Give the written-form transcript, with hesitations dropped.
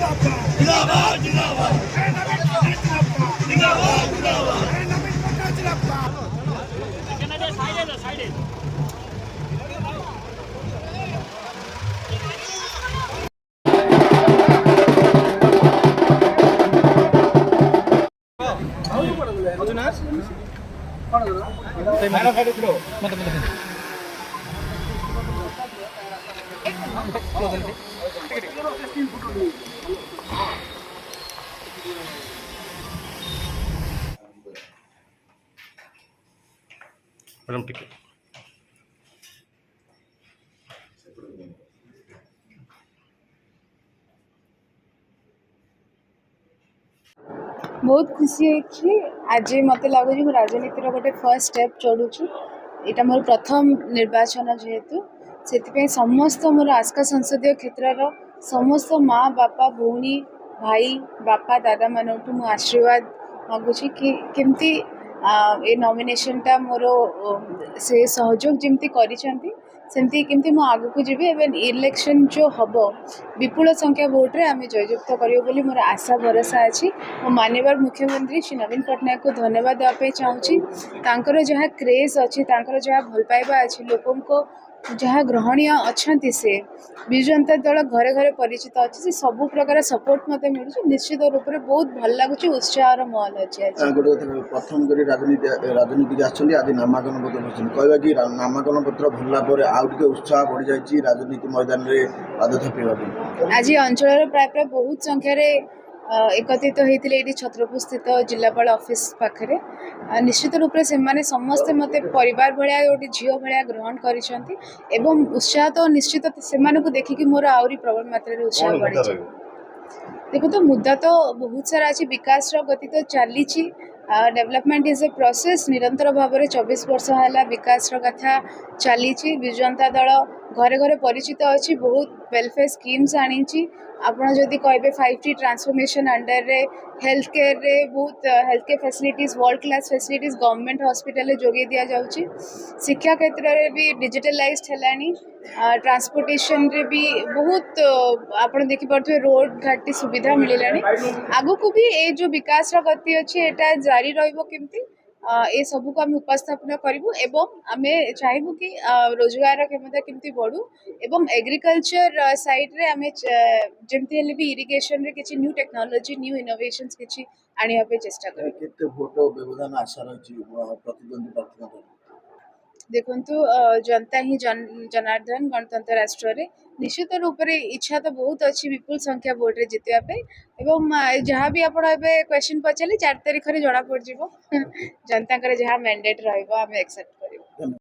जिंदाबाद जिंदाबाद जिंदाबाद मैडम ठीक है। बहुत खुशी है कि आज मत लगुच राजनीतिर गोटे फर्स्ट स्टेप चढ़ुछु। यहाँ मोर प्रथम निर्वाचन जेहेतु से समस्त मोर आस्का संसदीय क्षेत्र समस्त माँ बापा भौणी भाई बापा दादा मानू मु आशीर्वाद मागुची कि केमती ए नॉमिनेशनटा मोर से सहयोग जमती करिसेंती सेमती केमती मु आगु को जीवी एवं इलेक्शन जो हम विपुल संख्या भोट्रे आम जययुक्त करियो बोली मोर आशा भरोसा अच्छी। मो माननीय मुख्यमंत्री श्री नवीन पट्टनायक को धन्यवाद देवाई चाहूँगी। तांकर जहाँ क्रेज अच्छी तांकर जहाँ भल पाइबा अच्छी लोकों को जहाँ ग्रहणीय अच्छा से विजु जनता दल घरे घरे परिचित अच्छी से सब प्रकार सपोर्ट मत मिलूँ। निश्चित रूप से बहुत भल लगुच उत्साह महल अच्छे। प्रथम राजनीति आज नामांकन पत्र कहवा कि नामांकन पत्र भरला आउ उत्साह बढ़ी जाए राजनीति मैदान में पाद थपेवा। आज अंचल प्राय बहुत संख्यार एकत्रित होते ये छत्रपुर स्थित जिलापाल ऑफिस पाखे निश्चित रूप से समस्ते मत परिवार भाया गोटे झील भाया ग्रहण कर उत्साह तो निश्चित से देखिकी मोर आहरी प्रबल मात्रा उत्साह बढ़ी। देखो तो मुद्दा तो बहुत सारा अच्छी विकास गति तो चली डेवलपमेंट इज ए प्रोसेस निरंतर भाव में 24 वर्ष है विकास कथा चली। विजु जनता दल घरे घरे परिचित अच्छी बहुत वेलफेयर स्कीम्स आनी आपड़ जदि कहे 5T ट्रांसफॉर्मेशन अंडर रे हेल्थ केयर रे बहुत health care facilities world class facilities government hospital जोगे दि जाउची। शिक्षा क्षेत्र में भी डिजिटलाइज्ड है ट्रांसपोर्टेशन रे भी बहुत आपड़ देखी पारे रोड घाटी सुविधा मिलला आगु को भी ये जो विकास गति अच्छी एटा जारी रही ये सब को आम उपस्थापन करूँ एवं आम चाहबू कि रोजगार क्षमता केमती बढ़ू एवं एग्रीकल्चर साइड रे आम जमती हेल्ले भी इरिगेशन रे किसी न्यू टेक्नोलॉजी न्यू इनोवेशंस किसी आने पे चेष्टा कर। देखु जनता ही जनार्दन गणतंत्र राष्ट्र रे निश्चित रूप से इच्छा तो बहुत अच्छी विपुल संख्या भोट्रे जितवाई एवं जहाँ भी आप क्वेश्चन पचारे 4 तारीख में जना पड़ जनता जहाँ मैंडेट रहा एक्सेप्ट